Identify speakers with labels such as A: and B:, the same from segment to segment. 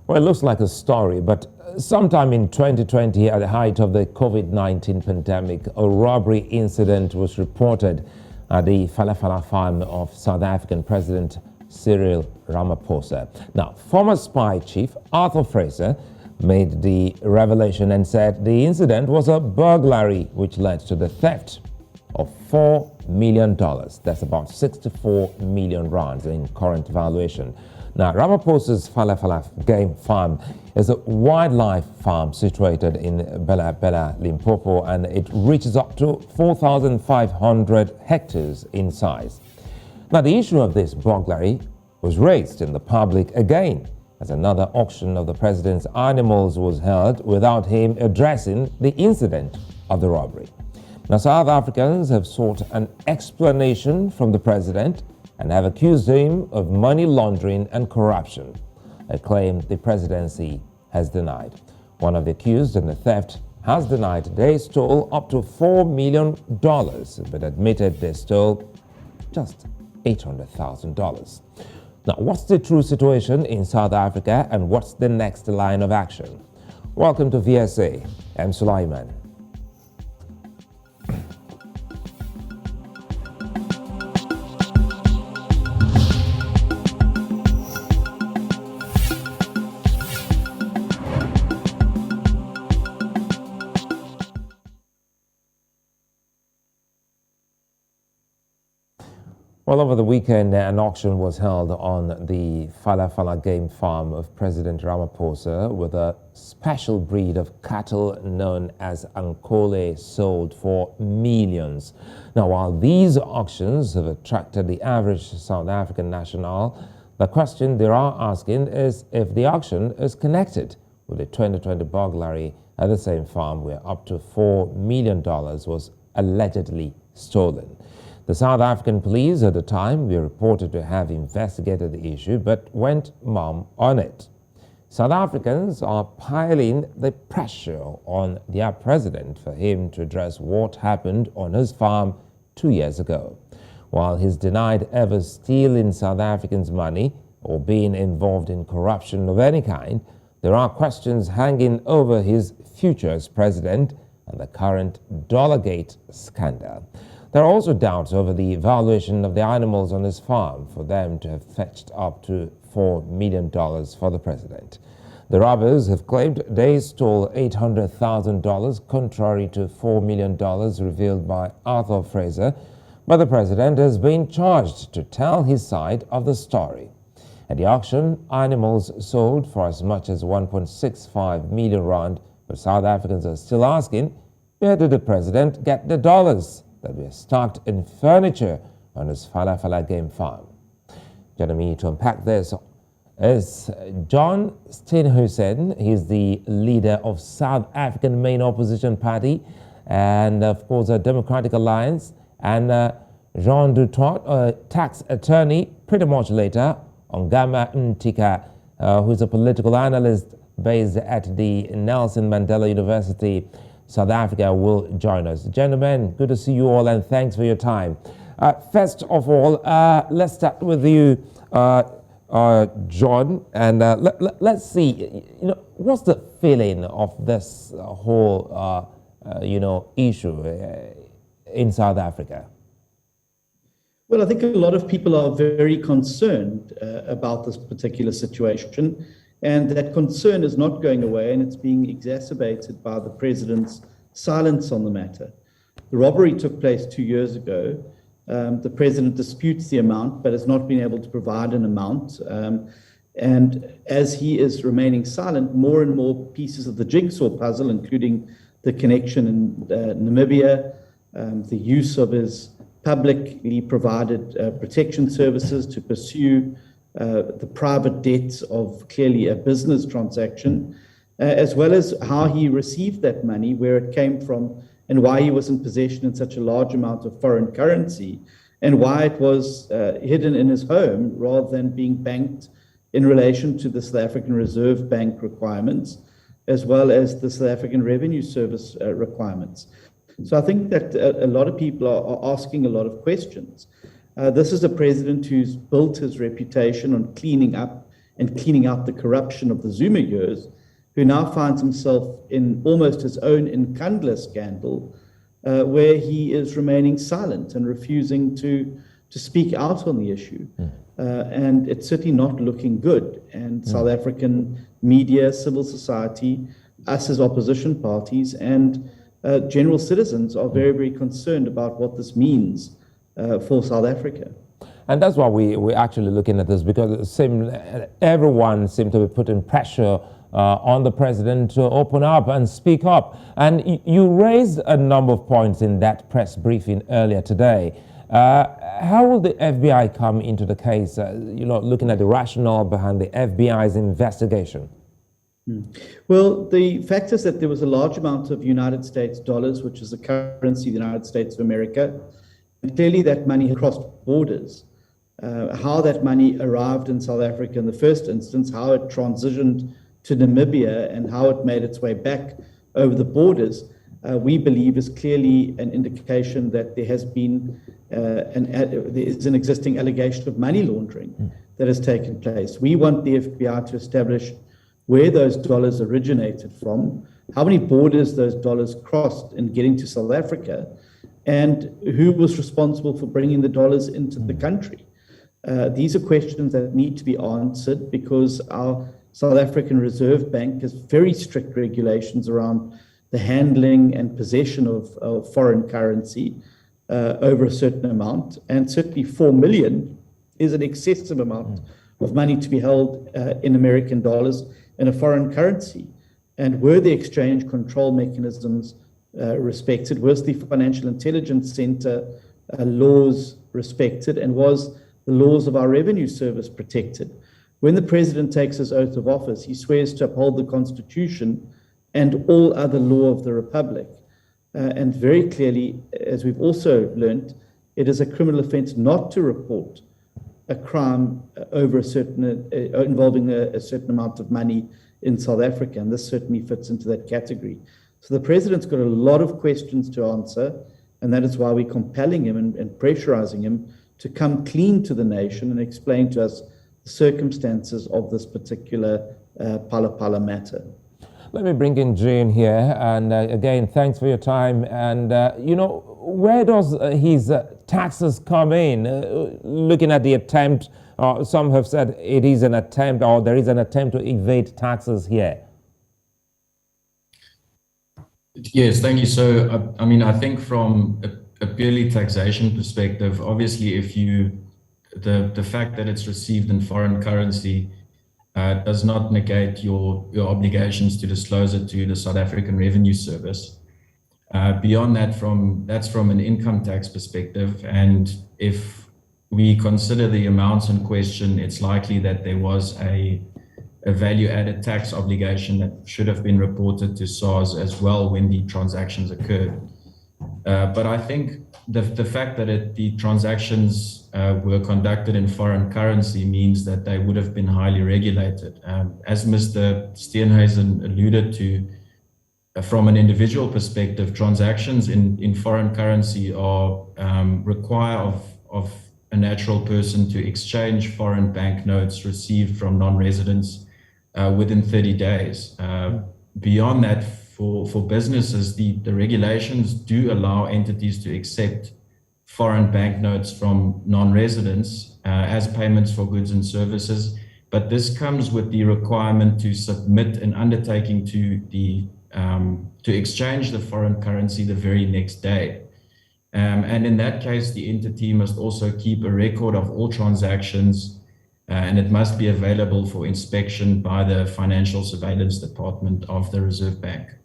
A: Well, it looks like a story, but sometime in 2020, at the height of the COVID-19 pandemic, a robbery incident was reported at the Phala Phala farm of South African President Cyril Ramaphosa. Now, former spy chief Arthur Fraser made the revelation and said the incident was a burglary which led to the theft of $4 million. That's about 64 million rands in current valuation. Now, Ramaphosa's Phala Phala game farm is a wildlife farm situated in Gqeberha, Limpopo, and it reaches up to 4,500 hectares in size. Now, the issue of this burglary was raised in the public again as another auction of the president's animals was held without him addressing the incident of the robbery. Now, South Africans have sought an explanation from the president and have accused him of money laundering and corruption, a claim the presidency has denied. One of the accused in the theft has denied they stole up to $4 million, but admitted they stole just $800,000. Now, what's the true situation in South Africa and what's the next line of action? Welcome to VSA. I'm Sulaiman. Well, over the weekend, an auction was held on the Phala Phala game farm of President Ramaphosa, with a special breed of cattle known as Ankole sold for millions. Now, while these auctions have attracted the average South African national, the question they are asking is if the auction is connected with the 2020 burglary at the same farm where up to $4 million was allegedly stolen. The South African police at the time were reported to have investigated the issue but went mum on it. South Africans are piling the pressure on their president for him to address what happened on his farm 2 years ago. While he's denied ever stealing South Africans' money or being involved in corruption of any kind, there are questions hanging over his future as president and the current Dollargate scandal. There are also doubts over the valuation of the animals on his farm for them to have fetched up to $4 million for the president. The robbers have claimed they stole $800,000, contrary to $4 million revealed by Arthur Fraser, but the president has been charged to tell his side of the story. At the auction, animals sold for as much as 1.65 million rand, but South Africans are still asking, where did the president get the dollars that were stocked in furniture on his Phala Phala game farm? Joining me to unpack this is John Steenhuisen. He's the leader of South African main opposition party and, of course, a Democratic Alliance, and Jean du Toit, a tax attorney, pretty much later, Ongama Mtimka, who's a political analyst based at the Nelson Mandela University, South Africa, will join us. Gentlemen, good to see you all and thanks for your time. First of all, let's start with you, John, and let's see, what's the feeling of this whole, issue in South Africa?
B: Well, I think a lot of people are very concerned about this particular situation. And that concern is not going away, and it's being exacerbated by the president's silence on the matter. The robbery took place 2 years ago. The president disputes the amount, but has not been able to provide an amount. And as he is remaining silent, more and more pieces of the jigsaw puzzle, including the connection in Namibia, the use of his publicly provided protection services to pursue the private debts of clearly a business transaction, as well as how he received that money, where it came from, and why he was in possession in such a large amount of foreign currency, and why it was hidden in his home rather than being banked in relation to the South African Reserve Bank requirements, as well as the South African Revenue Service requirements. So I think that a lot of people are asking a lot of questions. This is a president who's built his reputation on cleaning up and cleaning out the corruption of the Zuma years, who now finds himself in almost his own Nkandla scandal, where he is remaining silent and refusing to speak out on the issue. And it's certainly not looking good. And South African media, civil society, us as opposition parties, and general citizens are very, very concerned about what this means for South Africa.
A: And that's why we're actually looking at this, because everyone seemed to be putting pressure on the president to open up and speak up. And you raised a number of points in that press briefing earlier today. How will the FBI come into the case, looking at the rationale behind the FBI's investigation?
B: Well, the fact is that there was a large amount of United States dollars, which is the currency of the United States of America. And clearly that money crossed borders. How that money arrived in South Africa in the first instance, how it transitioned to Namibia, and how it made its way back over the borders, we believe is clearly an indication that there has been there is an existing allegation of money laundering that has taken place. We want the FBI to establish where those dollars originated from, how many borders those dollars crossed in getting to South Africa, and who was responsible for bringing the dollars into the country. These are questions that need to be answered, because our South African Reserve Bank has very strict regulations around the handling and possession of foreign currency over a certain amount. And certainly 4 million is an excessive amount of money to be held in American dollars in a foreign currency. And were the exchange control mechanisms respected? Was the Financial Intelligence Center laws respected? And was the laws of our revenue service protected? When the president takes his oath of office, he swears to uphold the Constitution and all other law of the Republic. And very clearly, as we've also learned, it is a criminal offense not to report a crime over a certain involving a certain amount of money in South Africa, and this certainly fits into that category. So the president's got a lot of questions to answer, and that is why we're compelling him and pressurizing him to come clean to the nation and explain to us the circumstances of this particular Phala Phala matter.
A: Let me bring in Jane here, and again, thanks for your time. And where does his taxes come in? Looking at the attempt, some have said it is an attempt, or there is an attempt to evade taxes here.
C: Yes, thank you. So, I think from a purely taxation perspective, obviously, if the fact that it's received in foreign currency does not negate your obligations to disclose it to the South African Revenue Service. Beyond that, that's from an income tax perspective, and if we consider the amounts in question, it's likely that there was a value-added tax obligation that should have been reported to SARS as well when the transactions occurred. But I think the fact that the transactions were conducted in foreign currency means that they would have been highly regulated. As Mr. Steenhuisen alluded to, from an individual perspective, transactions in foreign currency are require of a natural person to exchange foreign banknotes received from non-residents within 30 days. Beyond that, for businesses, the regulations do allow entities to accept foreign banknotes from non-residents as payments for goods and services, but this comes with the requirement to submit an undertaking to exchange the foreign currency the very next day. And in that case, the entity must also keep a record of all transactions, and it must be available for inspection by the Financial Surveillance Department of the Reserve Bank.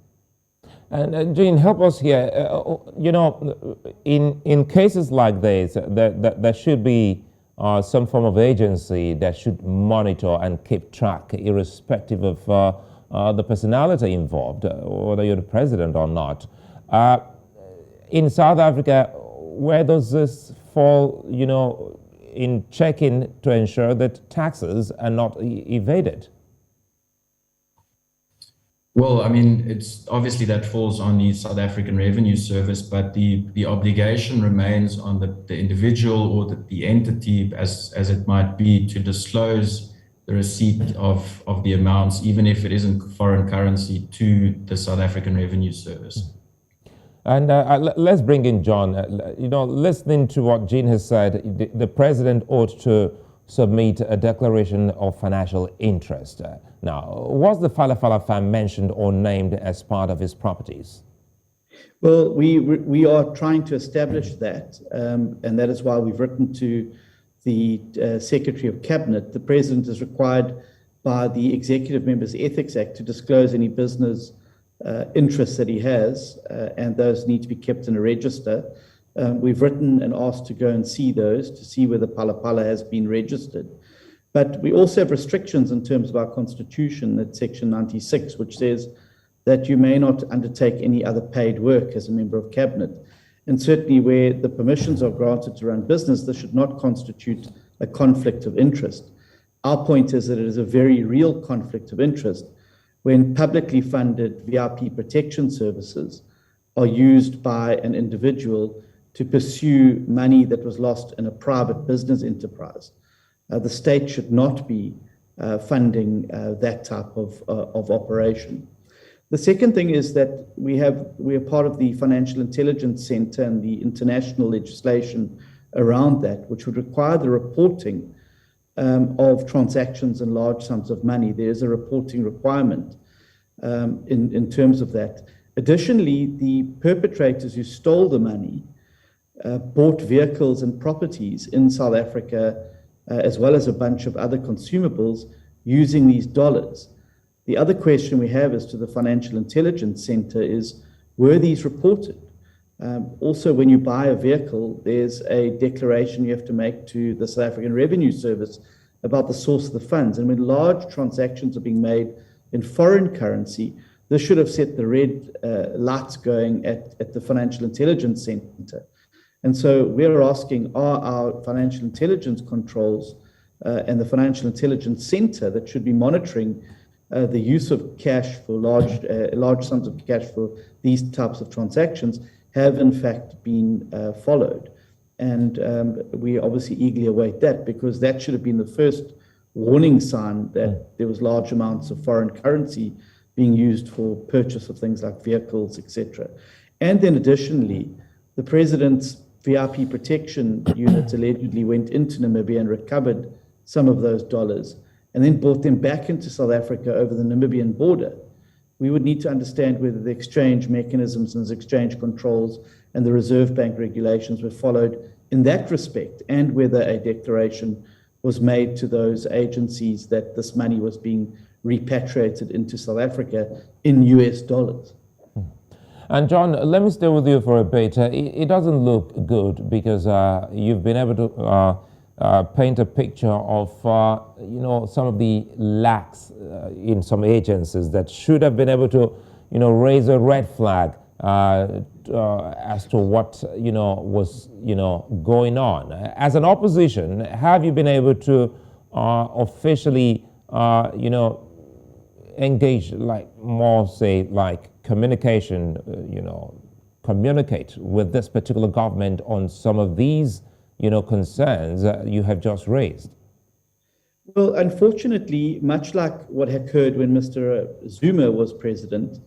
A: And Jean, help us here. In cases like this, there should be some form of agency that should monitor and keep track, irrespective of the personality involved, whether you're the president or not. In South Africa, where does this fall, in checking to ensure that taxes are not evaded?
C: Well, it's obviously that falls on the South African Revenue Service, but the obligation remains on the individual or the entity, as it might be, to disclose the receipt of the amounts, even if it isn't foreign currency, to the South African Revenue Service.
A: And let's bring in John. Listening to what Jean has said, the president ought to submit a declaration of financial interest. Now, was the Phala Phala farm mentioned or named as part of his properties?
B: Well, we are trying to establish that, and that is why we've written to the Secretary of Cabinet. The President is required by the Executive Members Ethics Act to disclose any business interests that he has, and those need to be kept in a register. We've written and asked to go and see those, to see whether Phala Phala has been registered. But we also have restrictions in terms of our Constitution, at Section 96, which says that you may not undertake any other paid work as a member of Cabinet. And certainly where the permissions are granted to run business, this should not constitute a conflict of interest. Our point is that it is a very real conflict of interest when publicly funded VIP protection services are used by an individual to pursue money that was lost in a private business enterprise. The state should not be funding that type of operation. The second thing is that we are part of the Financial Intelligence Center and the international legislation around that, which would require the reporting of transactions and large sums of money. There is a reporting requirement in terms of that. Additionally, the perpetrators who stole the money bought vehicles and properties in South Africa, as well as a bunch of other consumables using these dollars. The other question we have as to the Financial Intelligence Center is, were these reported? Also, when you buy a vehicle, there's a declaration you have to make to the South African Revenue Service about the source of the funds. And when large transactions are being made in foreign currency, this should have set the red lights going at the Financial Intelligence Center. And so we're asking, are our financial intelligence controls and the Financial Intelligence Center that should be monitoring the use of cash for large sums of cash for these types of transactions have in fact been followed. And we obviously eagerly await that, because that should have been the first warning sign that there was large amounts of foreign currency being used for purchase of things like vehicles, etc. And then additionally, the president's VIP protection units allegedly went into Namibia and recovered some of those dollars and then brought them back into South Africa over the Namibian border. We would need to understand whether the exchange mechanisms and the exchange controls and the Reserve Bank regulations were followed in that respect, and whether a declaration was made to those agencies that this money was being repatriated into South Africa in US dollars.
A: And John, let me stay with you for a bit. It doesn't look good, because you've been able to paint a picture of some of the lacks in some agencies that should have been able to raise a red flag as to what was going on. As an opposition, have you been able to officially engage communication, communicate with this particular government on some of these concerns that you have just raised?
B: Well, unfortunately, much like what occurred when Mr. Zuma was president,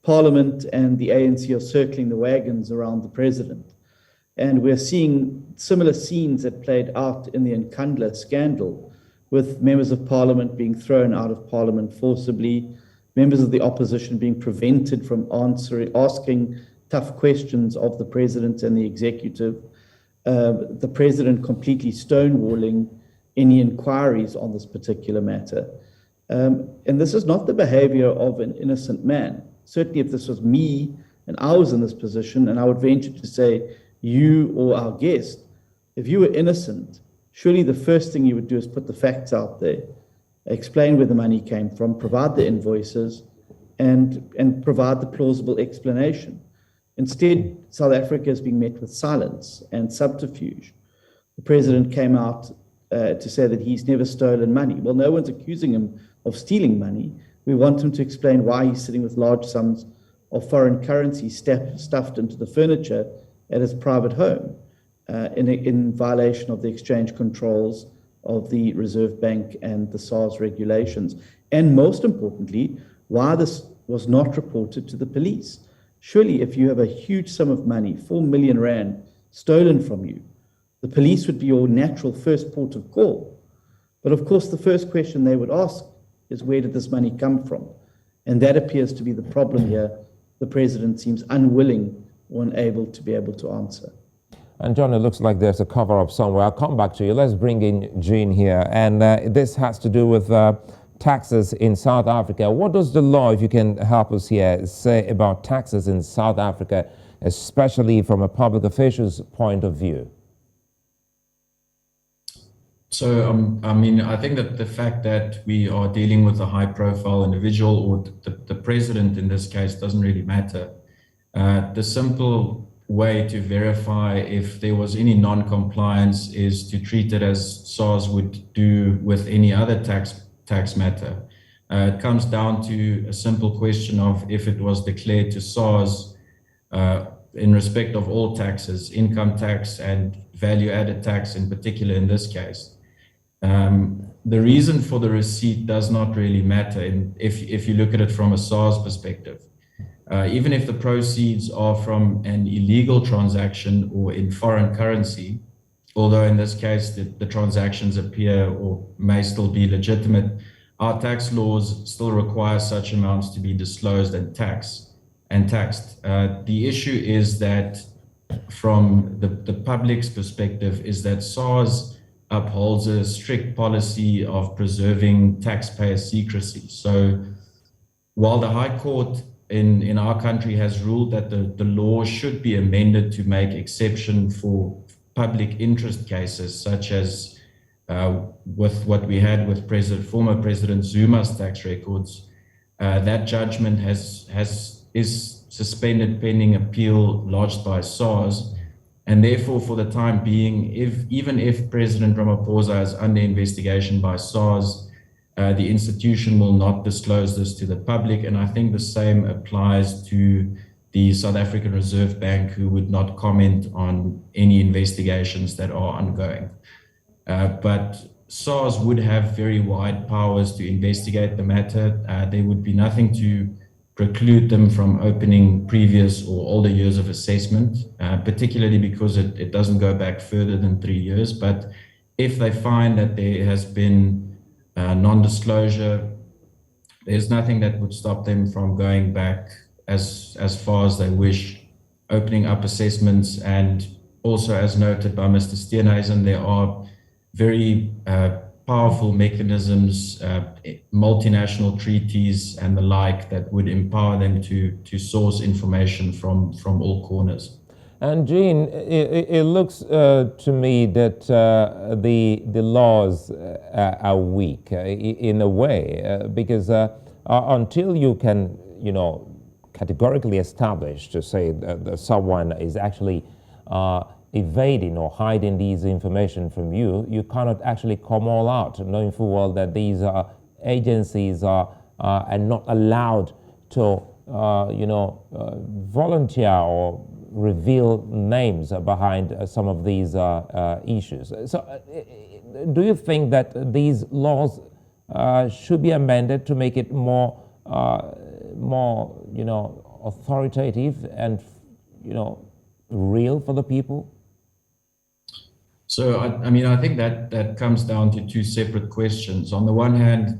B: Parliament and the ANC are circling the wagons around the president. And we're seeing similar scenes that played out in the Nkandla scandal, with members of Parliament being thrown out of Parliament forcibly, members of the opposition being prevented from asking tough questions of the president and the executive, the president completely stonewalling any inquiries on this particular matter. And this is not the behavior of an innocent man. Certainly if this was me and I was in this position, and I would venture to say you or our guest, if you were innocent, surely the first thing you would do is put the facts out there, explain where the money came from, provide the invoices, and provide the plausible explanation. Instead, South Africa is being met with silence and subterfuge. The president came out to say that he's never stolen money. Well, no one's accusing him of stealing money. We want him to explain why he's sitting with large sums of foreign currency stuffed into the furniture at his private home in violation of the exchange controls of the Reserve Bank and the SARS regulations. And most importantly, why this was not reported to the police. Surely, if you have a huge sum of money, 4 million rand, stolen from you, the police would be your natural first port of call. But of course, the first question they would ask is, where did this money come from? And that appears to be the problem here. The president seems unwilling or unable to be able to answer.
A: And John, it looks like there's a cover-up somewhere. I'll come back to you. Let's bring in Jean here. And this has to do with taxes in South Africa. What does the law, if you can help us here, say about taxes in South Africa, especially from a public official's point of view?
C: So, I mean, I think that the fact that we are dealing with a high-profile individual, or the president in this case, doesn't really matter. The simple way to verify if there was any non-compliance is to treat it as SARS would do with any other tax matter. It comes down to a simple question of if it was declared to SARS in respect of all taxes, income tax and value-added tax in particular in this case. The reason for the receipt does not really matter if you look at it from a SARS perspective. Even if the proceeds are from an illegal transaction or in foreign currency, although in this case the transactions appear or may still be legitimate, our tax laws still require such amounts to be disclosed and taxed. The issue is that from the public's perspective is that SARS upholds a strict policy of preserving taxpayer secrecy. So while the High Court in our country has ruled that the law should be amended to make exception for public interest cases, such as with what we had with former President Zuma's tax records, that judgment is suspended pending appeal lodged by SARS. And therefore, for the time being, even if President Ramaphosa is under investigation by SARS, the institution will not disclose this to the public. And I think the same applies to the South African Reserve Bank, who would not comment on any investigations that are ongoing. But SARS would have very wide powers to investigate the matter. There would be nothing to preclude them from opening previous or older years of assessment, particularly because it doesn't go back further than 3 years. But if they find that there has been non-disclosure, there's nothing that would stop them from going back as far as they wish, opening up assessments. And also, as noted by Mr. Steenhuisen, there are very powerful mechanisms, multinational treaties and the like, that would empower them to source information from all corners.
A: And Jean, it looks to me that the laws are weak in a way, because until you can, categorically establish to say that someone is actually evading or hiding these information from you, you cannot actually come all out, knowing full well that these agencies are not allowed to, volunteer or reveal names behind some of these issues. So do you think that these laws should be amended to make it more authoritative and, real for the people?
C: So, I think that comes down to two separate questions. On the one hand,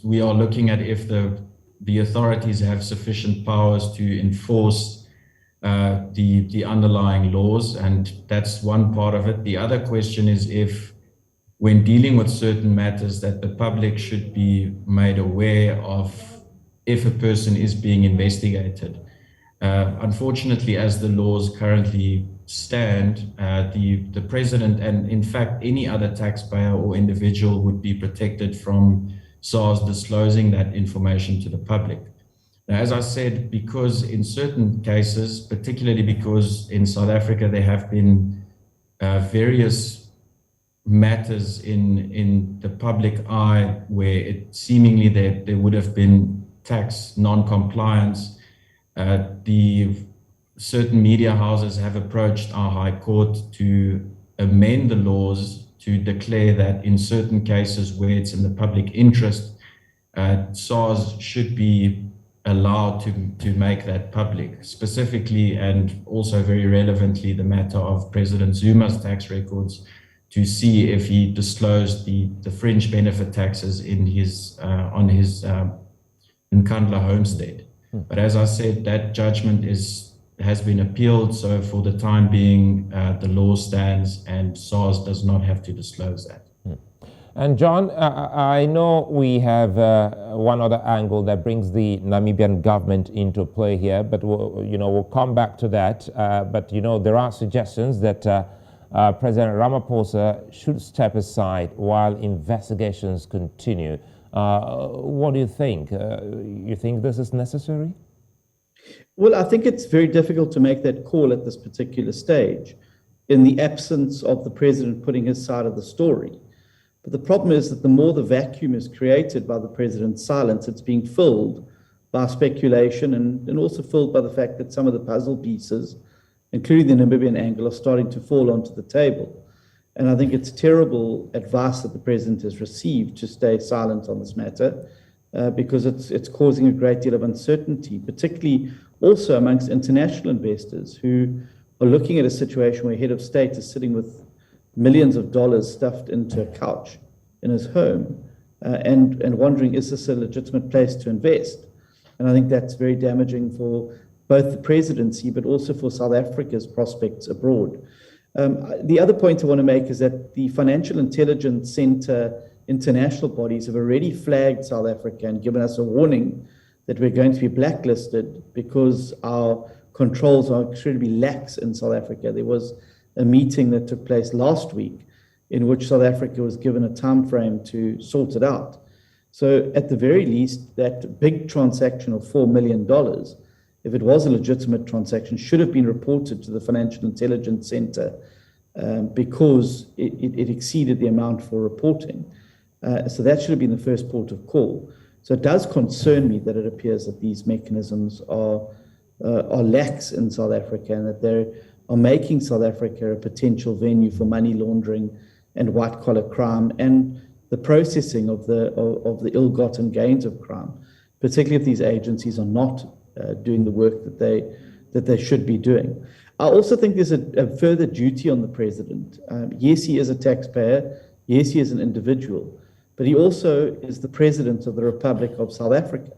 C: we are looking at if the authorities have sufficient powers to enforce the underlying laws, and that's one part of it. The other question is if, when dealing with certain matters, that the public should be made aware of if a person is being investigated. Unfortunately, as the laws currently stand, the president and in fact any other taxpayer or individual would be protected from SARS disclosing that information to the public. Now, as I said, because in certain cases, particularly because in South Africa there have been various matters in the public eye where it seemingly there would have been tax non-compliance, the certain media houses have approached our High Court to amend the laws to declare that in certain cases where it's in the public interest, SARS should be allowed to make that public, specifically and also very relevantly the matter of President Zuma's tax records, to see if he disclosed the fringe benefit taxes in his on his Nkandla homestead. But as I said, that judgment has been appealed, so for the time being, the law stands and SARS does not have to disclose that.
A: And John, I know we have one other angle that brings the Namibian government into play here, but we'll come back to that. But there are suggestions that President Ramaphosa should step aside while investigations continue. What do you think? You think this is necessary?
B: Well, I think it's very difficult to make that call at this particular stage in the absence of the president putting his side of the story. But the problem is that the more the vacuum is created by the president's silence, it's being filled by speculation and also filled by the fact that some of the puzzle pieces, including the Namibian angle, are starting to fall onto the table. And I think it's terrible advice that the president has received to stay silent on this matter because it's causing a great deal of uncertainty, particularly also amongst international investors who are looking at a situation where head of state is sitting with millions of dollars stuffed into a couch in his home and wondering, is this a legitimate place to invest? And I think that's very damaging for both the presidency, but also for South Africa's prospects abroad. The other point I want to make is that the Financial Intelligence Center international bodies have already flagged South Africa and given us a warning that we're going to be blacklisted because our controls are extremely lax in South Africa. There was a meeting that took place last week in which South Africa was given a time frame to sort it out. So at the very least, that big transaction of $4 million, if it was a legitimate transaction, should have been reported to the Financial Intelligence Center because it exceeded the amount for reporting. So that should have been the first port of call. So it does concern me that it appears that these mechanisms are lax in South Africa and that they're are making South Africa a potential venue for money laundering and white-collar crime and the processing of the ill-gotten gains of crime, particularly if these agencies are not doing the work that they should be doing. I also think there's a further duty on the president. Yes, he is a taxpayer. Yes, he is an individual. But he also is the president of the Republic of South Africa.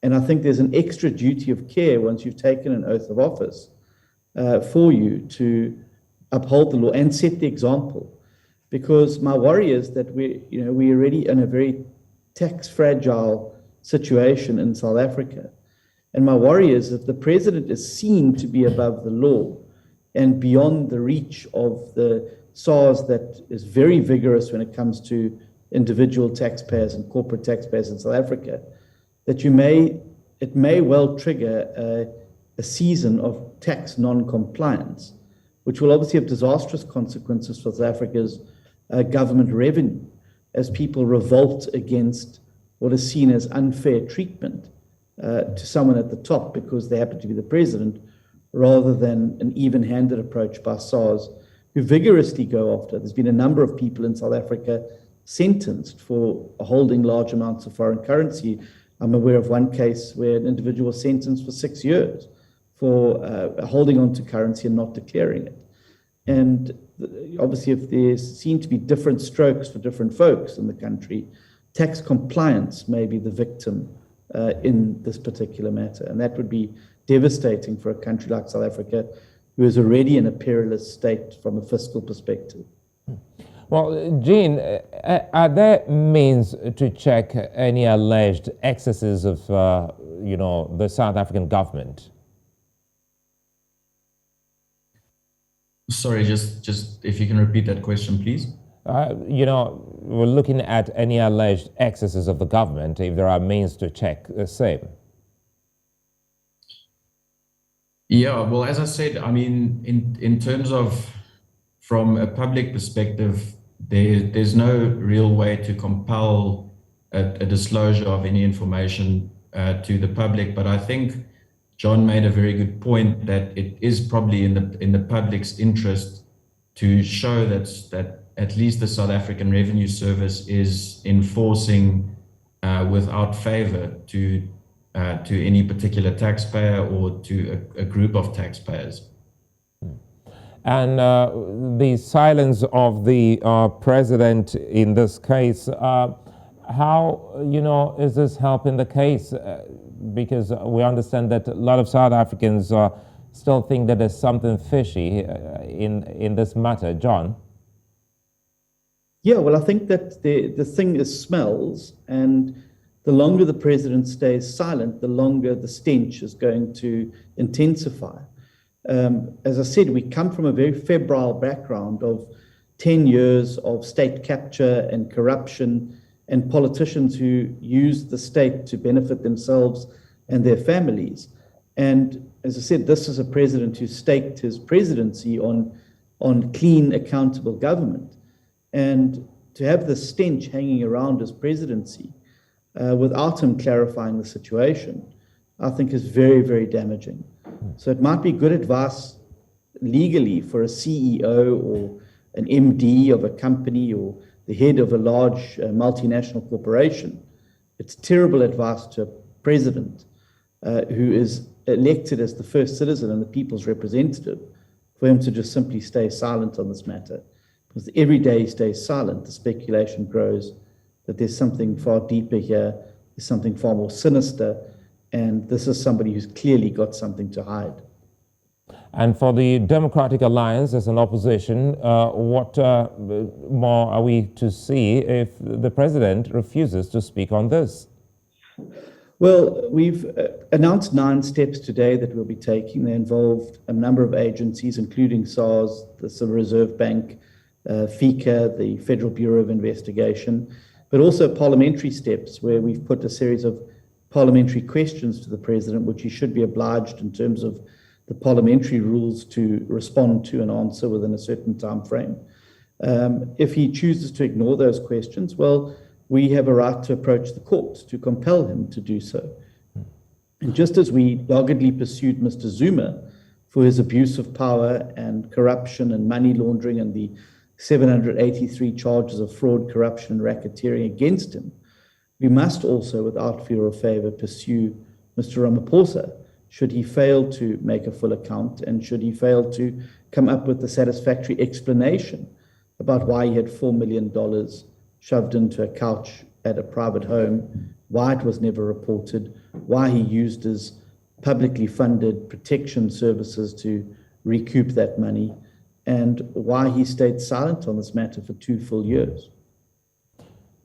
B: And I think there's an extra duty of care once you've taken an oath of office for you to uphold the law and set the example. Because my worry is that we're already in a very tax-fragile situation in South Africa. And my worry is that the president is seen to be above the law and beyond the reach of the SARS that is very vigorous when it comes to individual taxpayers and corporate taxpayers in South Africa, that it may well trigger a season of tax non-compliance, which will obviously have disastrous consequences for South Africa's government revenue as people revolt against what is seen as unfair treatment to someone at the top because they happen to be the president, rather than an even-handed approach by SARS, who vigorously go after. There's been a number of people in South Africa sentenced for holding large amounts of foreign currency. I'm aware of one case where an individual was sentenced for 6 years for holding on to currency and not declaring it. And obviously, if there seem to be different strokes for different folks in the country, tax compliance may be the victim in this particular matter. And that would be devastating for a country like South Africa, who is already in a perilous state from a fiscal perspective.
A: Well, Jean, are there means to check any alleged excesses of, the South African government?
C: Sorry, just if you can repeat that question, please.
A: We're looking at any alleged excesses of the government, if there are means to check the same.
C: Yeah, well, as I said, I mean, in terms of, from a public perspective, there's no real way to compel a disclosure of any information to the public. But I think John made a very good point that it is probably in the public's interest to show that at least the South African Revenue Service is enforcing without favor to any particular taxpayer or to a group of taxpayers.
A: And the silence of the president in this case, how, is this helping the case? Because we understand that a lot of South Africans still think that there's something fishy in this matter. John?
B: Yeah, well, I think that the thing is smells, and the longer the president stays silent, the longer the stench is going to intensify. As I said, we come from a very febrile background of 10 years of state capture and corruption and politicians who use the state to benefit themselves and their families. And as I said, this is a president who staked his presidency on clean, accountable government. And to have the stench hanging around his presidency without him clarifying the situation, I think is very, very damaging. So it might be good advice legally for a CEO or an MD of a company or the head of a large multinational corporation. It's terrible advice to a president who is elected as the first citizen and the people's representative for him to just simply stay silent on this matter. Because every day he stays silent, the speculation grows that there's something far deeper here, there's something far more sinister, and this is somebody who's clearly got something to hide.
A: And for the Democratic Alliance as an opposition, what more are we to see if the president refuses to speak on this?
B: Well, we've announced 9 steps today that we'll be taking. They involved a number of agencies, including SARS, the Civil Reserve Bank, FICA, the Federal Bureau of Investigation, but also parliamentary steps where we've put a series of parliamentary questions to the president, which he should be obliged in terms of the parliamentary rules to respond to and answer within a certain time frame. If he chooses to ignore those questions, well, we have a right to approach the courts to compel him to do so. And just as we doggedly pursued Mr. Zuma for his abuse of power and corruption and money laundering and the 783 charges of fraud, corruption, and racketeering against him, we must also, without fear or favor, pursue Mr. Ramaphosa should he fail to make a full account and should he fail to come up with a satisfactory explanation about why he had $4 million shoved into a couch at a private home, why it was never reported, why he used his publicly funded protection services to recoup that money, and why he stayed silent on this matter for 2 full years.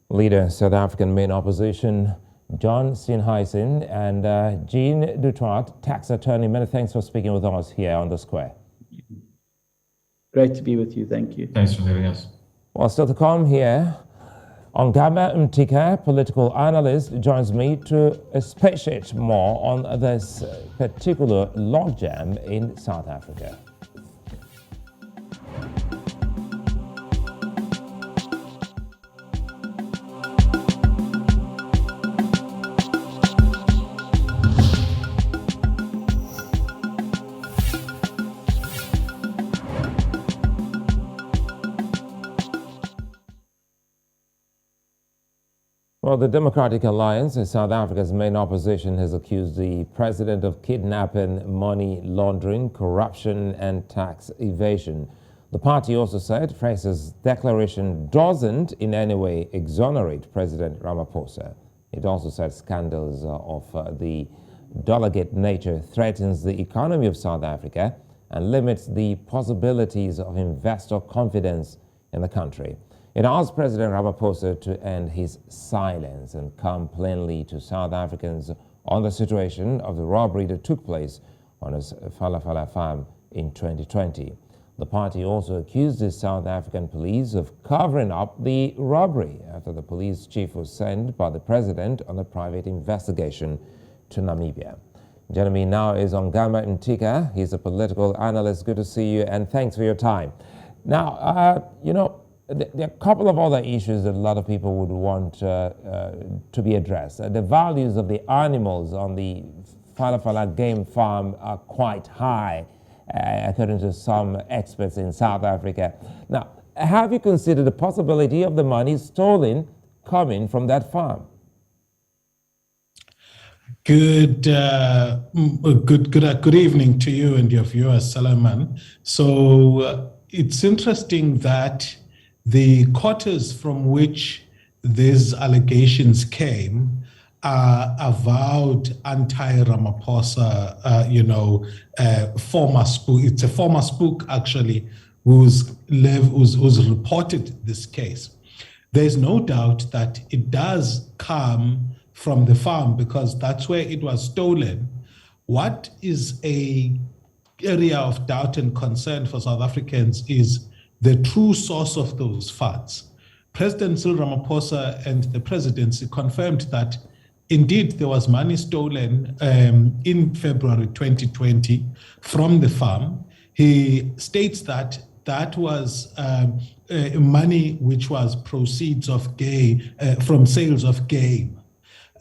A: Leader, South African main opposition, John Steenhuisen, and Jean Toit, tax attorney. Many thanks for speaking with us here on The Square.
B: Great to be with you. Thank you.
C: Thanks for having us.
A: Well, still to come here, Ongama Mtimka, political analyst, joins me to expatiate more on this particular logjam in South Africa. Well, the Democratic Alliance, South Africa's main opposition, has accused the president of kidnapping, money laundering, corruption, and tax evasion. The party also said Fraser's declaration doesn't in any way exonerate President Ramaphosa. It also said scandals of the delegate nature threatens the economy of South Africa and limits the possibilities of investor confidence in the country. It asked President Ramaphosa to end his silence and come plainly to South Africans on the situation of the robbery that took place on his Phala Phala farm in 2020. The party also accused the South African police of covering up the robbery after the police chief was sent by the president on a private investigation to Namibia. Joining me now is Ongama Mtimka. He's a political analyst. Good to see you, and thanks for your time. Now, there are a couple of other issues that a lot of people would want to be addressed. The values of the animals on the Phala Phala game farm are quite high, according to some experts in South Africa. Now, have you considered the possibility of the money stolen coming from that farm?
D: Good evening to you and your viewers, Sulaiman. So it's interesting that the quarters from which these allegations came are avowed anti-Ramaphosa, former spook. It's a former spook actually who's reported this case. There's no doubt that it does come from the farm because that's where it was stolen. What is a area of doubt and concern for South Africans is the true source of those funds. President Cyril Ramaphosa and the presidency confirmed that indeed there was money stolen in February 2020 from the farm. He states that that was money which was proceeds of from sales of game.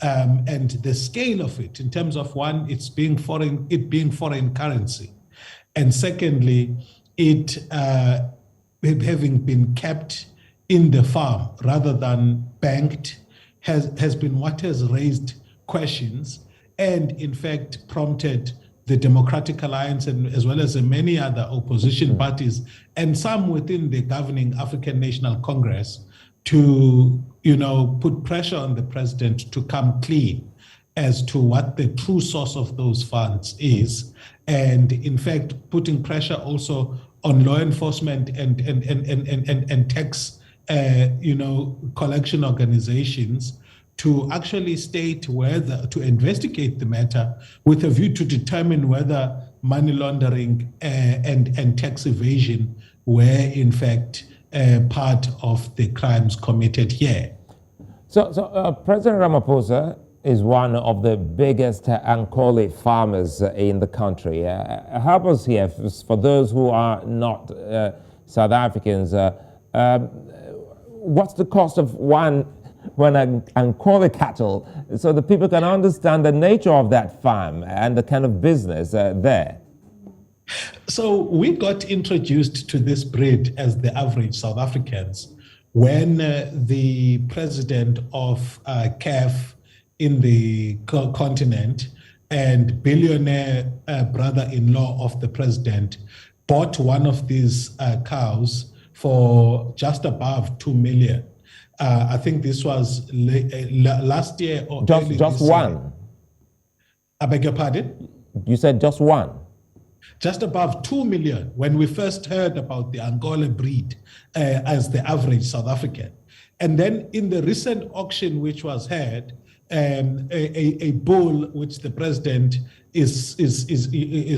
D: And the scale of it, in terms of one, it being foreign currency, and secondly, it having been kept in the farm rather than banked, has been what has raised questions and, in fact, prompted the Democratic Alliance and as well as many other opposition parties and some within the governing African National Congress to put pressure on the president to come clean as to what the true source of those funds is, and in fact putting pressure also on law enforcement and tax collection organizations to actually state whether to investigate the matter with a view to determine whether money laundering and tax evasion were in fact part of the crimes committed here.
A: So President Ramaphosa is one of the biggest Ankole farmers in the country. Help us here, for those who are not South Africans, what's the cost of one Ankole cattle, so the people can understand the nature of that farm and the kind of business there?
D: So we got introduced to this breed as the average South Africans when the president of CAF in the continent and billionaire brother-in-law of the president bought one of these cows for just above 2 million. I think this was last year or
A: just one.
D: Year. I beg your pardon?
A: You said just one.
D: Just above 2 million when we first heard about the Angola breed as the average South African. And then in the recent auction which was held, a bull which the president is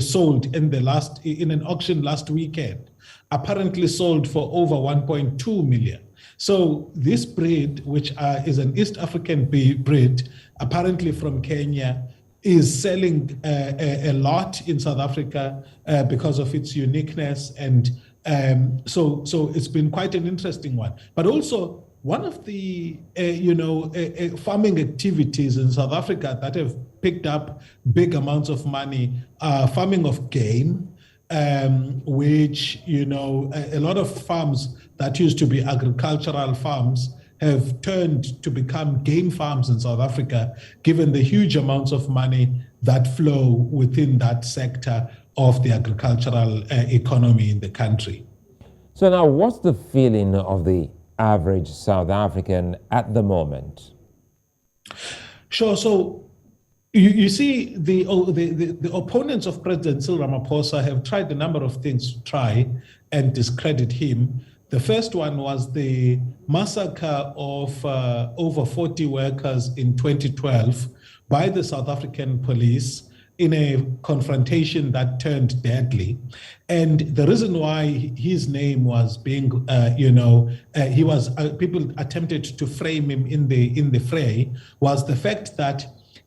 D: sold in an auction last weekend, apparently sold for over 1.2 million. So this breed, which is an East African breed, apparently from Kenya, is selling a lot in South Africa because of its uniqueness. And so it's been quite an interesting one. But also one of the farming activities in South Africa that have picked up big amounts of money are farming of game, which, a lot of farms that used to be agricultural farms have turned to become game farms in South Africa, given the huge amounts of money that flow within that sector of the agricultural economy in the country.
A: So now, what's the feeling of the average South African at the moment?
D: Sure. So you see, the opponents of President Cyril Ramaphosa have tried a number of things to try and discredit him. The first one was the massacre of over 40 workers in 2012 by the South African police in a confrontation that turned deadly. And the reason why his name was being, people attempted to frame him in the fray was the fact that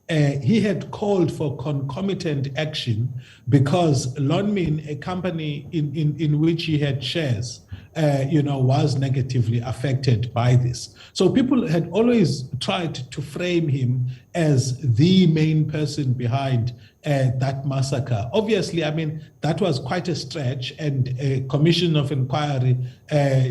D: he had called for concomitant action because Lonmin, a company in which he had shares, was negatively affected by this. So people had always tried to frame him as the main person behind that massacre. Obviously, I mean, that was quite a stretch, and a commission of inquiry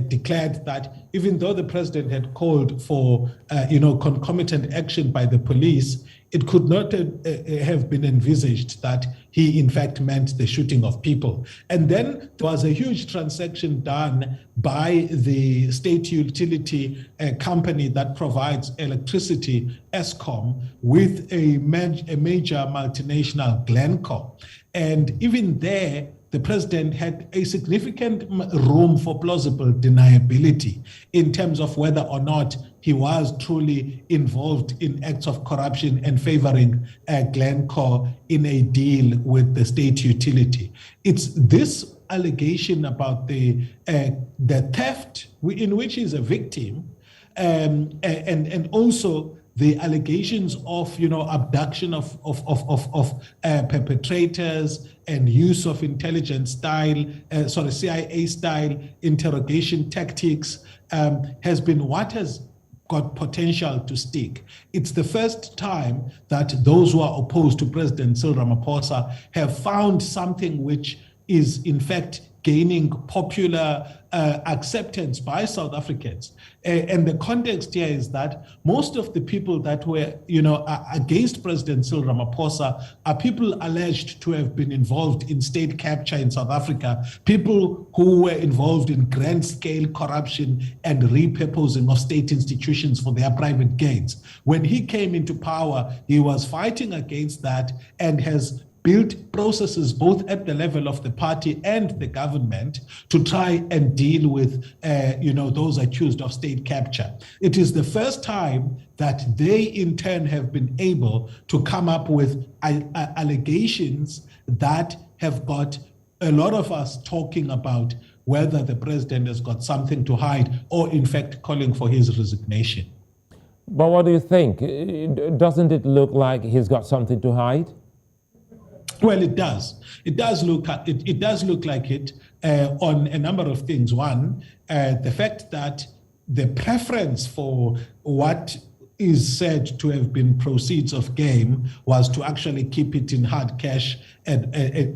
D: declared that even though the president had called for, concomitant action by the police, it could not have been envisaged that he, in fact, meant the shooting of people. And then there was a huge transaction done by the state utility company that provides electricity, Eskom, with a major multinational, Glencore. And even there, the president had a significant room for plausible deniability in terms of whether or not he was truly involved in acts of corruption and favoring Glencore in a deal with the state utility. It's this allegation about the theft in which he's a victim, and also the allegations of abduction of perpetrators and use of CIA style interrogation tactics has been what has got potential to stick. It's the first time that those who are opposed to President Cyril Ramaphosa have found something which is in fact gaining popular acceptance by South Africans. And the context here is that most of the people that were, against President Cyril Ramaphosa are people alleged to have been involved in state capture in South Africa, people who were involved in grand scale corruption and repurposing of state institutions for their private gains. When he came into power, he was fighting against that and has built processes both at the level of the party and the government to try and deal with, those accused of state capture. It is the first time that they in turn have been able to come up with allegations that have got a lot of us talking about whether the president has got something to hide or in fact calling for his resignation.
A: But what do you think? Doesn't it look like he's got something to hide?
D: Well, it does. It does look like it on a number of things. One, the fact that the preference for what is said to have been proceeds of game was to actually keep it in hard cash at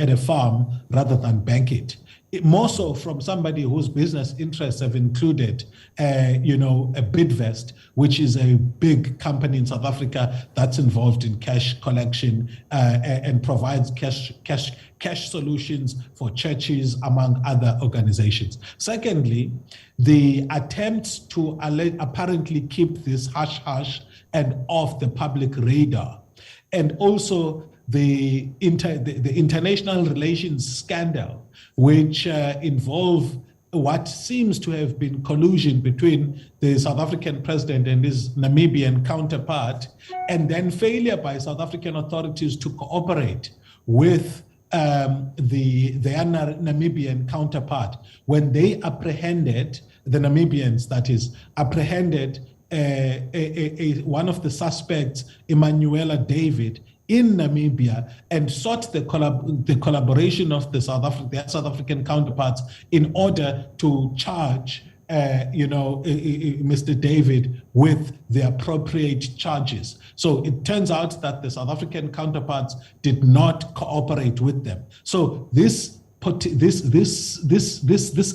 D: a farm rather than bank it. More so from somebody whose business interests have included, a Bidvest, which is a big company in South Africa that's involved in cash collection and provides cash solutions for churches, among other organizations. Secondly, the attempts to apparently keep this hush-hush and off the public radar, and also the international relations scandal, which involve what seems to have been collusion between the South African president and his Namibian counterpart, and then failure by South African authorities to cooperate with their Namibian counterpart when they apprehended, the Namibians that is, apprehended one of the suspects, Emanuela David, in Namibia, and sought the collaboration of their South African counterparts in order to charge Mr. David with the appropriate charges. So it turns out that the South African counterparts did not cooperate with them. So this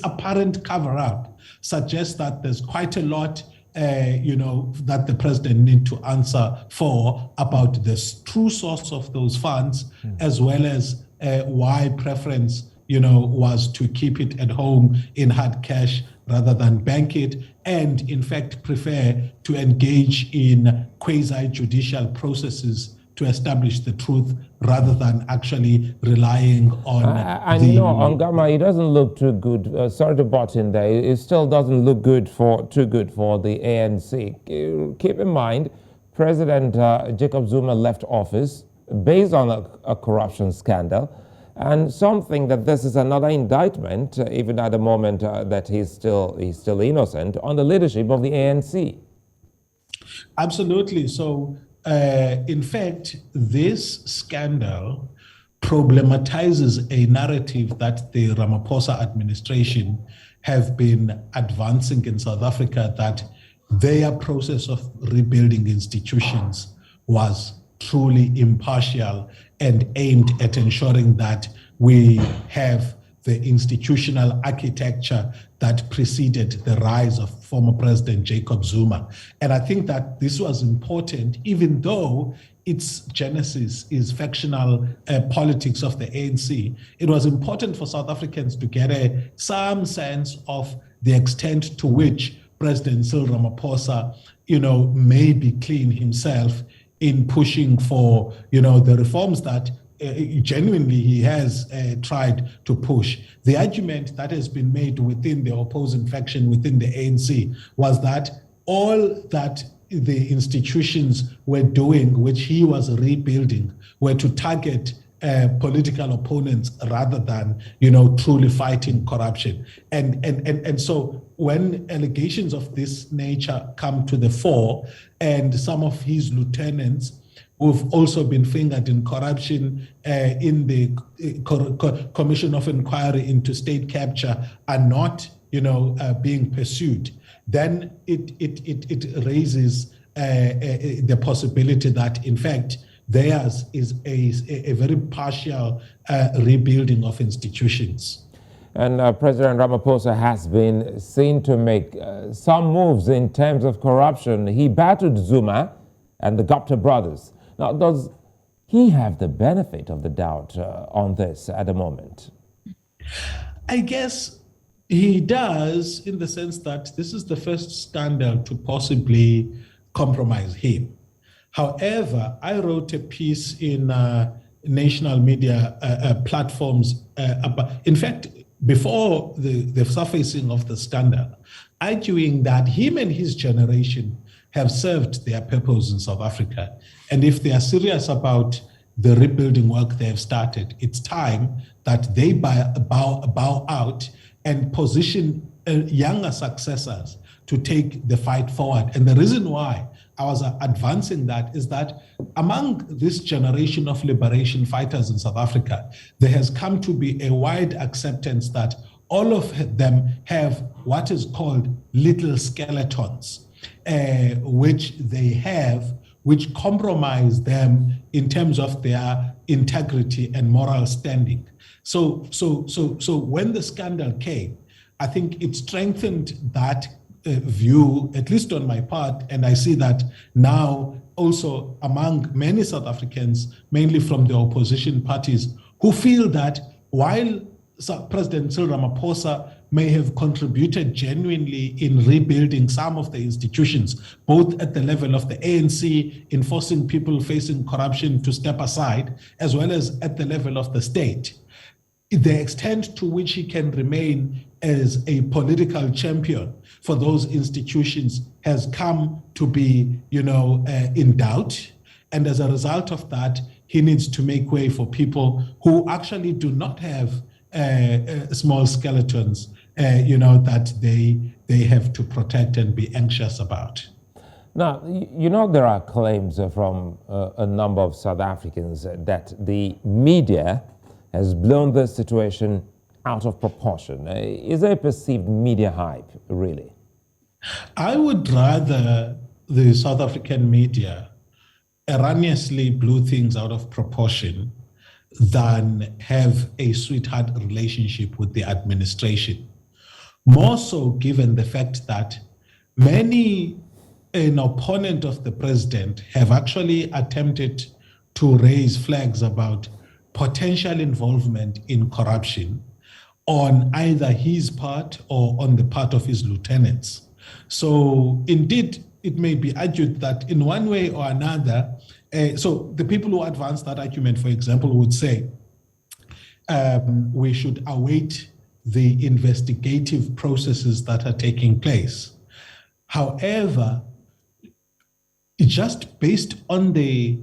D: apparent cover-up suggests that there's quite a lot that the president need to answer for about the true source of those funds, as well as why preference, was to keep it at home in hard cash rather than bank it, and in fact prefer to engage in quasi-judicial processes to establish the truth rather than actually relying on
A: Ongama, it doesn't look too good. Sorry to butt in there. It still doesn't look too good for the ANC. Keep in mind, President Jacob Zuma left office based on a corruption scandal, and something that this is another indictment, even at the moment that he's still innocent, on the leadership of the ANC.
D: Absolutely. So, in fact, this scandal problematizes a narrative that the Ramaphosa administration have been advancing in South Africa that their process of rebuilding institutions was truly impartial and aimed at ensuring that we have the institutional architecture that preceded the rise of former President Jacob Zuma. And I think that this was important, even though its genesis is factional politics of the ANC. It was important for South Africans to get some sense of the extent to which President Cyril Ramaphosa, may be clean himself in pushing for, the reforms that genuinely he has tried to push. The argument that has been made within the opposing faction within the ANC was that all that the institutions were doing, which he was rebuilding, were to target political opponents rather than, truly fighting corruption. And so when allegations of this nature come to the fore, and some of his lieutenants who've also been fingered in corruption in the Commission of Inquiry into State Capture are not, being pursued, then it raises the possibility that, in fact, theirs is a very partial rebuilding of institutions.
A: And President Ramaphosa has been seen to make some moves in terms of corruption. He battled Zuma and the Gqeberha brothers. Now, does he have the benefit of the doubt on this at the moment?
D: I guess he does, in the sense that this is the first scandal to possibly compromise him. However, I wrote a piece in national media platforms, in fact, before the surfacing of the scandal, arguing that him and his generation have served their purpose in South Africa. And if they are serious about the rebuilding work they have started, it's time that they bow out and position younger successors to take the fight forward. And the reason why I was advancing that is that among this generation of liberation fighters in South Africa, there has come to be a wide acceptance that all of them have what is called little skeletons, which they have, which compromise them in terms of their integrity and moral standing. So when the scandal came, I think it strengthened that view, at least on my part, and I see that now also among many South Africans, mainly from the opposition parties, who feel that while President Cyril Ramaphosa may have contributed genuinely in rebuilding some of the institutions, both at the level of the ANC, enforcing people facing corruption to step aside, as well as at the level of the state, the extent to which he can remain as a political champion for those institutions has come to be, in doubt. And as a result of that, he needs to make way for people who actually do not have small skeletons, that they have to protect and be anxious about.
A: Now, there are claims from a number of South Africans that the media has blown this situation out of proportion. Is there a perceived media hype, really?
D: I would rather the South African media erroneously blew things out of proportion than have a sweetheart relationship with the administration. More so given the fact that an opponent of the president have actually attempted to raise flags about potential involvement in corruption on either his part or on the part of his lieutenants. So indeed, it may be argued that in one way or another, so the people who advance that argument, for example, would say we should await the investigative processes that are taking place. However, just based on the,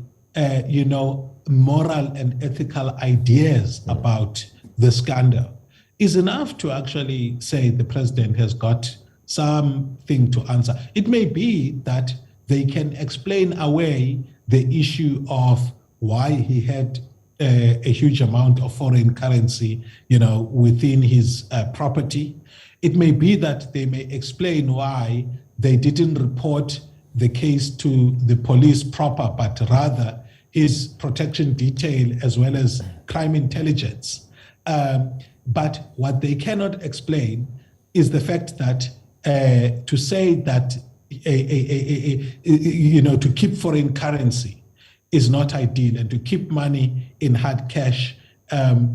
D: moral and ethical ideas about the scandal is enough to actually say the president has got something to answer. It may be that they can explain away the issue of why he had a huge amount of foreign currency, within his property. It may be that they may explain why they didn't report the case to the police proper, but rather his protection detail as well as crime intelligence. But what they cannot explain is the fact that to say that to keep foreign currency is not ideal, and to keep money in hard cash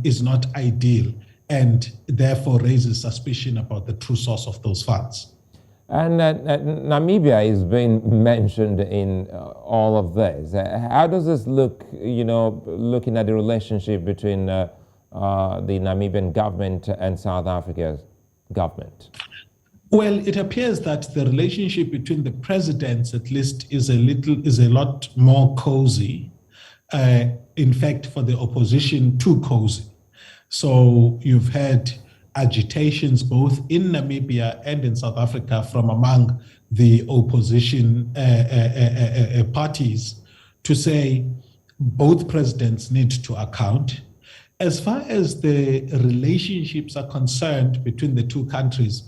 D: is not ideal, and therefore raises suspicion about the true source of those funds.
A: And Namibia is being mentioned in all of this. How does this look, looking at the relationship between the Namibian government and South Africa's government?
D: Well, it appears that the relationship between the presidents, at least, is a lot more cozy. In fact, for the opposition, too cozy. So you've had agitations both in Namibia and in South Africa from among the opposition parties to say both presidents need to account. As far as the relationships are concerned between the two countries,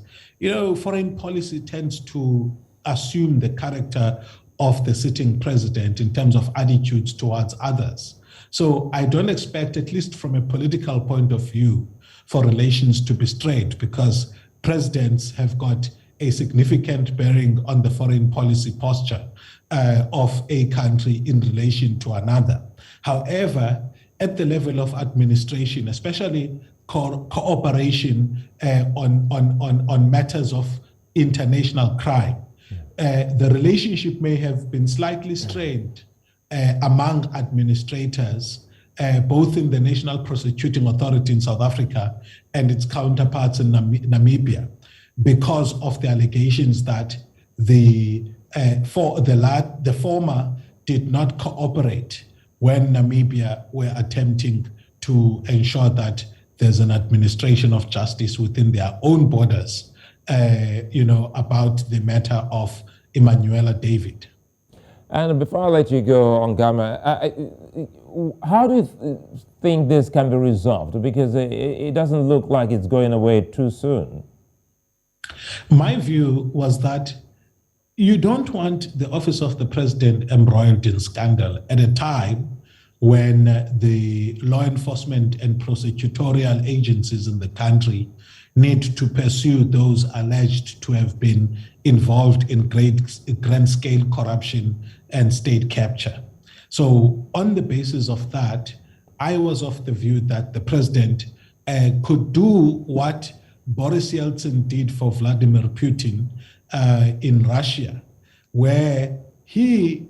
D: foreign policy tends to assume the character of the sitting president in terms of attitudes towards others. So I don't expect, at least from a political point of view, for relations to be strained, because presidents have got a significant bearing on the foreign policy posture of a country in relation to another. However, at the level of administration, especially cooperation on matters of international crime, the relationship may have been slightly strained among administrators, both in the National Prosecuting Authority in South Africa and its counterparts in Namibia, because of the allegations that the former did not cooperate when Namibia were attempting to ensure that there's an administration of justice within their own borders, about the matter of Emanuela David.
A: And before I let you go, Ongama, how do you think this can be resolved? Because it doesn't look like it's going away too soon.
D: My view was that you don't want the office of the president embroiled in scandal at a time when the law enforcement and prosecutorial agencies in the country need to pursue those alleged to have been involved in grand-scale corruption and state capture. So on the basis of that, I was of the view that the president could do what Boris Yeltsin did for Vladimir Putin in Russia, where he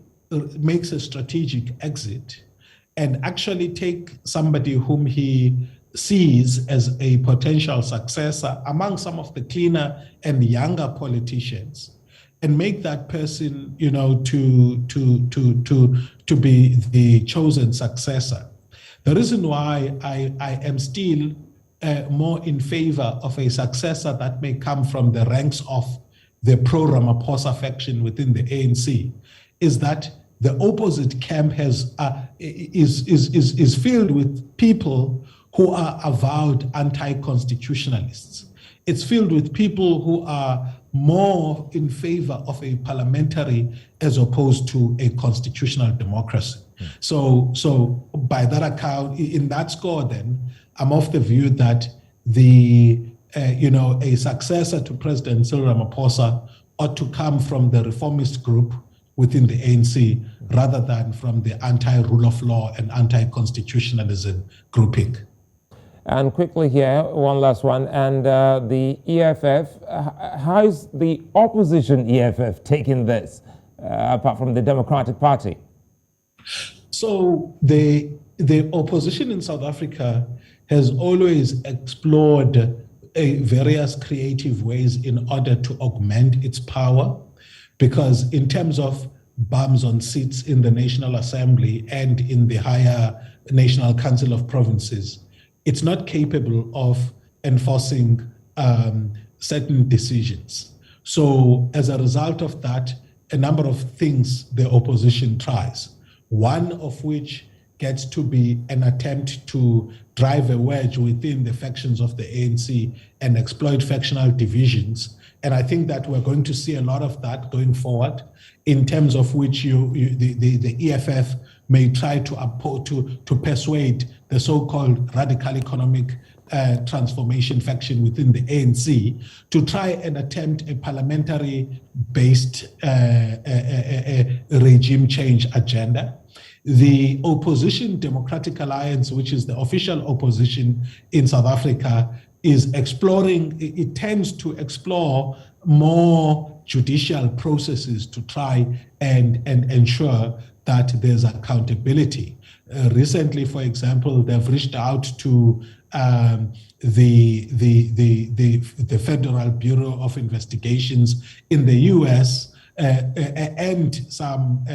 D: makes a strategic exit and actually take somebody whom he sees as a potential successor among some of the cleaner and younger politicians, and make that person, to be the chosen successor. The reason why I am still more in favor of a successor that may come from the ranks of the pro-Ramaphosa faction within the ANC is that the opposite camp is filled with people who are avowed anti-constitutionalists. It's filled with people who are more in favor of a parliamentary as opposed to a constitutional democracy. So by that account, in that score, then I'm of the view that a successor to President Cyril Ramaphosa ought to come from the reformist group within the ANC rather than from the anti-rule of law and anti-constitutionalism grouping.
A: And quickly here, one last one, and the EFF, how is the opposition EFF taking this, apart from the Democratic Party?
D: So the opposition in South Africa has always explored various creative ways in order to augment its power, because in terms of bums on seats in the National Assembly and in the higher National Council of Provinces, it's not capable of enforcing certain decisions. So as a result of that, a number of things the opposition tries, one of which gets to be an attempt to drive a wedge within the factions of the ANC and exploit factional divisions. And I think that we're going to see a lot of that going forward, in terms of which the EFF may try to persuade the so-called radical economic transformation faction within the ANC to try and attempt a parliamentary-based regime change agenda. The Opposition Democratic Alliance, which is the official opposition in South Africa, is exploring, it tends to explore more judicial processes to try and ensure that there's accountability. Recently, for example, they've reached out to the Federal Bureau of Investigations in the US and some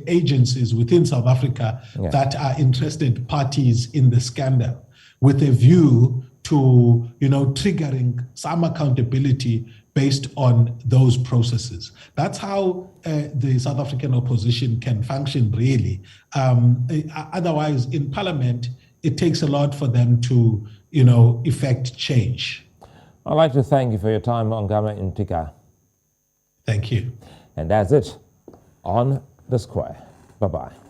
D: agencies within South Africa that are interested parties in the scandal, with a view to triggering some accountability based on those processes. That's how the South African opposition can function, really. Otherwise, in Parliament, it takes a lot for them to, effect change.
A: I'd like to thank you for your time, Ongama and Mtimka.
D: Thank you.
A: And that's it on The Square. Bye-bye.